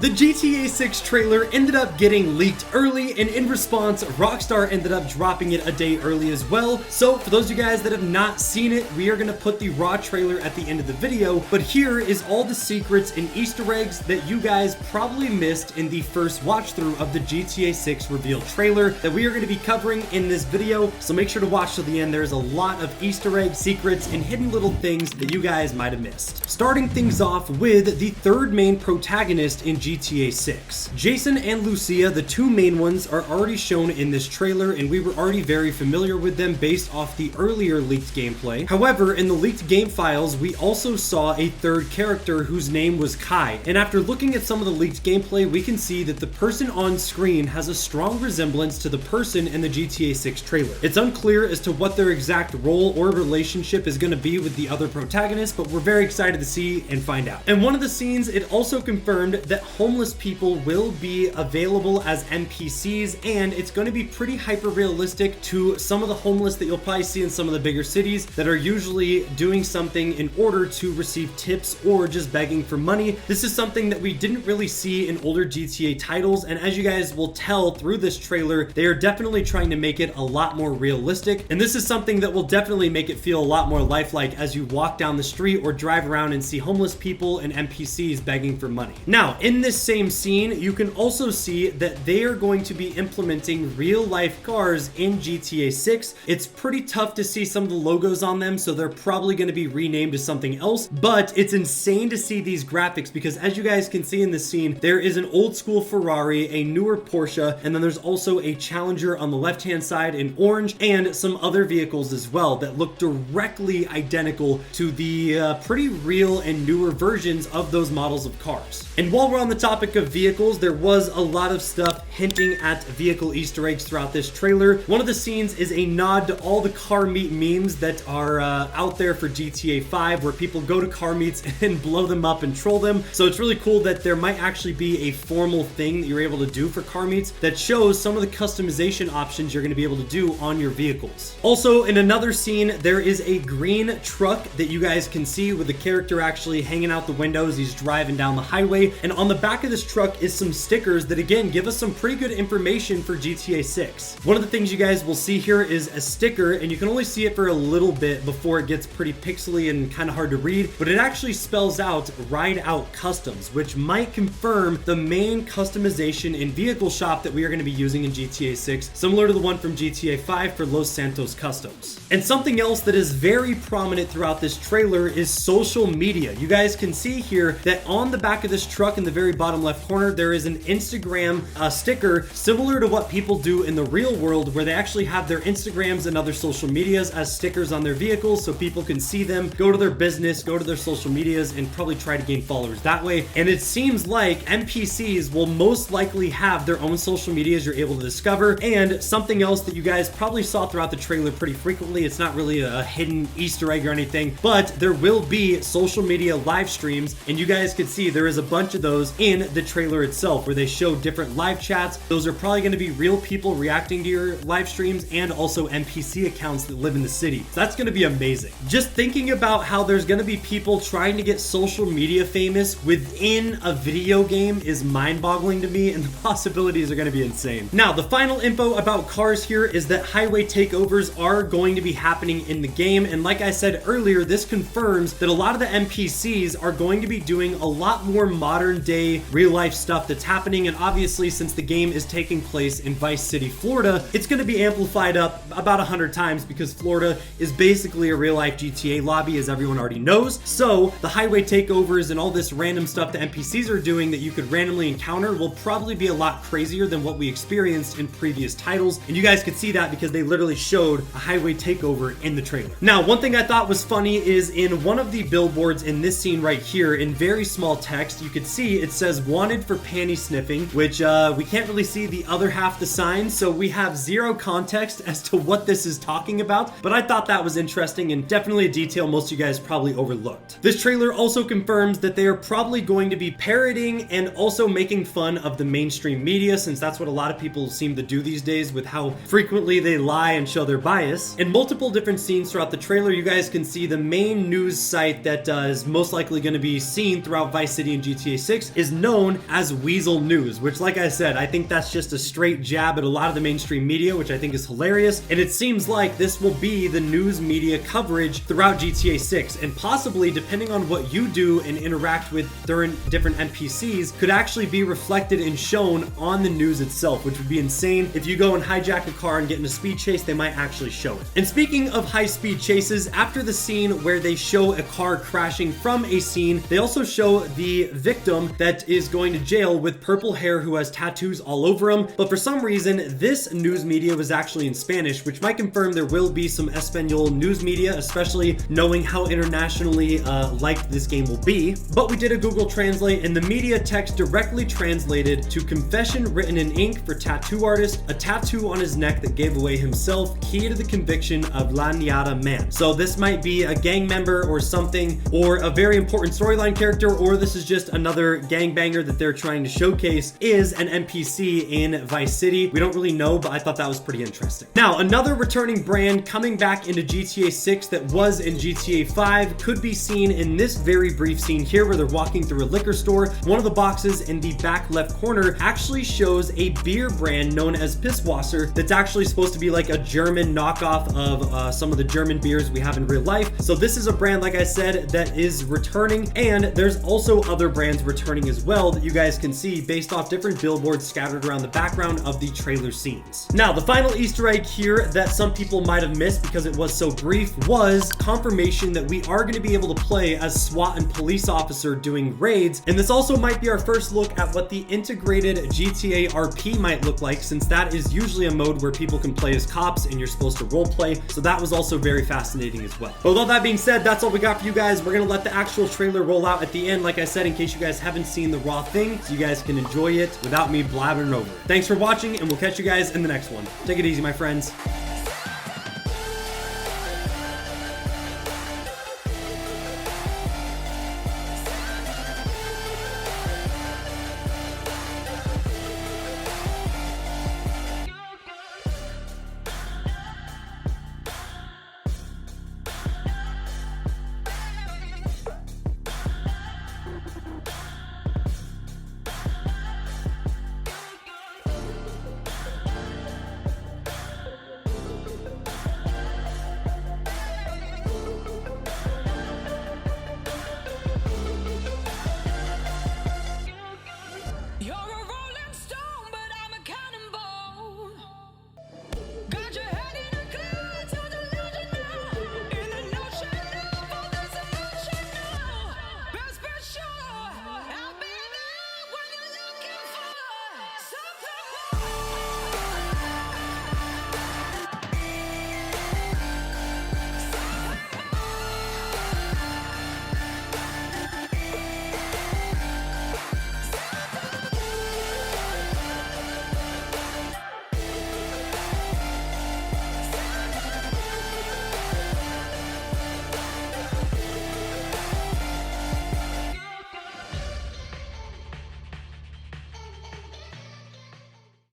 The GTA 6 trailer ended up getting leaked early, and in response, Rockstar ended up dropping it a day early as well. So for those of you guys that have not seen it, we are going to put the raw trailer at the end of the video, but here is all the secrets and Easter eggs that you guys probably missed in the first watch through of the GTA 6 reveal trailer that we are going to be covering in this video. So make sure to watch till the end. There's a lot of Easter eggs, secrets, and hidden little things that you guys might have missed. Starting things off with the third main protagonist in GTA 6. Jason and Lucia, the two main ones, are already shown in this trailer, and we were already very familiar with them based off the earlier leaked gameplay. However, in the leaked game files, we also saw a third character whose name was Kai, and after looking at some of the leaked gameplay, we can see that the person on screen has a strong resemblance to the person in the GTA 6 trailer. It's unclear as to what their exact role or relationship is going to be with the other protagonist, but we're very excited to see and find out. In one of the scenes, it also confirmed that homeless people will be available as NPCs, and it's going to be pretty hyper realistic to some of the homeless that you'll probably see in some of the bigger cities that are usually doing something in order to receive tips or just begging for money. This is something that we didn't really see in older GTA titles, and as you guys will tell through this trailer, they are definitely trying to make it a lot more realistic, and this is something that will definitely make it feel a lot more lifelike as you walk down the street or drive around and see homeless people and NPCs begging for money. Now, in this same scene, you can also see that they are going to be implementing real life cars in GTA 6. It's pretty tough to see some of the logos on them, so they're probably going to be renamed to something else, but it's insane to see these graphics because as you guys can see in this scene, there is an old school Ferrari, a newer Porsche, and then there's also a Challenger on the left hand side in orange, and some other vehicles as well that look directly identical to the pretty real and newer versions of those models of cars. And while we're on the topic of vehicles, there was a lot of stuff hinting at vehicle Easter eggs throughout this trailer. One of the scenes is a nod to all the car meet memes that are out there for GTA 5, where people go to car meets and blow them up and troll them. So it's really cool that there might actually be a formal thing that you're able to do for car meets that shows some of the customization options you're going to be able to do on your vehicles. Also, in another scene, there is a green truck that you guys can see with the character actually hanging out the windows. He's driving down the highway, and on the back of this truck is some stickers that again give us some pretty good information for GTA 6. One of the things you guys will see here is a sticker, and you can only see it for a little bit before it gets pretty pixely and kind of hard to read, but it actually spells out Ride Out Customs, which might confirm the main customization in vehicle shop that we are going to be using in GTA 6, similar to the one from GTA 5 for Los Santos Customs. And something else that is very prominent throughout this trailer is social media. You guys can see here that on the back of this truck in the very bottom left corner, there is an Instagram sticker similar to what people do in the real world, where they actually have their Instagrams and other social medias as stickers on their vehicles so people can see them, go to their business, go to their social medias, and probably try to gain followers that way. And it seems like NPCs will most likely have their own social medias you're able to discover. And something else that you guys probably saw throughout the trailer pretty frequently, it's not really a hidden Easter egg or anything, but there will be social media live streams, and you guys can see there is a bunch of those in the trailer itself where they show different live chats. Those are probably going to be real people reacting to your live streams and also NPC accounts that live in the city. So that's going to be amazing. Just thinking about how there's going to be people trying to get social media famous within a video game is mind-boggling to me, and the possibilities are going to be insane. Now, the final info about cars here is that highway takeovers are going to be happening in the game, and like I said earlier, this confirms that a lot of the NPCs are going to be doing a lot more modern day real life stuff that's happening, and obviously since the game is taking place in Vice City, Florida, it's going to be amplified up about 100 times because Florida is basically a real life GTA lobby, as everyone already knows. So the highway takeovers and all this random stuff the NPCs are doing that you could randomly encounter will probably be a lot crazier than what we experienced in previous titles, and you guys could see that because they literally showed a highway takeover in the trailer. Now, one thing I thought was funny is in one of the billboards in this scene right here, in very small text, you could see it says wanted for panty sniffing, which we can't really see the other half of the sign, so we have zero context as to what this is talking about, but I thought that was interesting and definitely a detail most of you guys probably overlooked. This trailer also confirms that they are probably going to be parroting and also making fun of the mainstream media, since that's what a lot of people seem to do these days with how frequently they lie and show their bias. In multiple different scenes throughout the trailer, you guys can see the main news site that is most likely going to be seen throughout Vice City and GTA 6 is is known as Weasel News, which, like I said, I think that's just a straight jab at a lot of the mainstream media, which I think is hilarious. And it seems like this will be the news media coverage throughout GTA 6, and possibly, depending on what you do and interact with during different NPCs, could actually be reflected and shown on the news itself, which would be insane. If you go and hijack a car and get in a speed chase, they might actually show it. And speaking of high-speed chases, after the scene where they show a car crashing from a scene, they also show the victim that is going to jail with purple hair who has tattoos all over him. But for some reason, this news media was actually in Spanish, which might confirm there will be some Espanol news media, especially knowing how internationally liked this game will be. But we did a Google Translate, and the media text directly translated to confession written in ink for tattoo artist, a tattoo on his neck that gave away himself, key to the conviction of La Niata man. So this might be a gang member or something, or a very important storyline character, or this is just another gangbanger that they're trying to showcase is an NPC in Vice City. We don't really know, but I thought that was pretty interesting. Now, another returning brand coming back into GTA 6 that was in GTA 5 could be seen in this very brief scene here where they're walking through a liquor store. One of the boxes in the back left corner actually shows a beer brand known as Pisswasser that's actually supposed to be like a German knockoff of some of the German beers we have in real life. So this is a brand, like I said, that is returning, and there's also other brands returning as well that you guys can see based off different billboards scattered around the background of the trailer scenes. Now, the final Easter egg here that some people might have missed because it was so brief was confirmation that we are going to be able to play as SWAT and police officer doing raids, and this also might be our first look at what the integrated GTA RP might look like, since that is usually a mode where people can play as cops and you're supposed to role play. So that was also very fascinating as well. But with all that being said, that's all we got for you guys. We're gonna let the actual trailer roll out at the end, like I said, in case you guys haven't seen the raw thing, so you guys can enjoy it without me blabbering over it. Thanks for watching, and we'll catch you guys in the next one. Take it easy, my friends.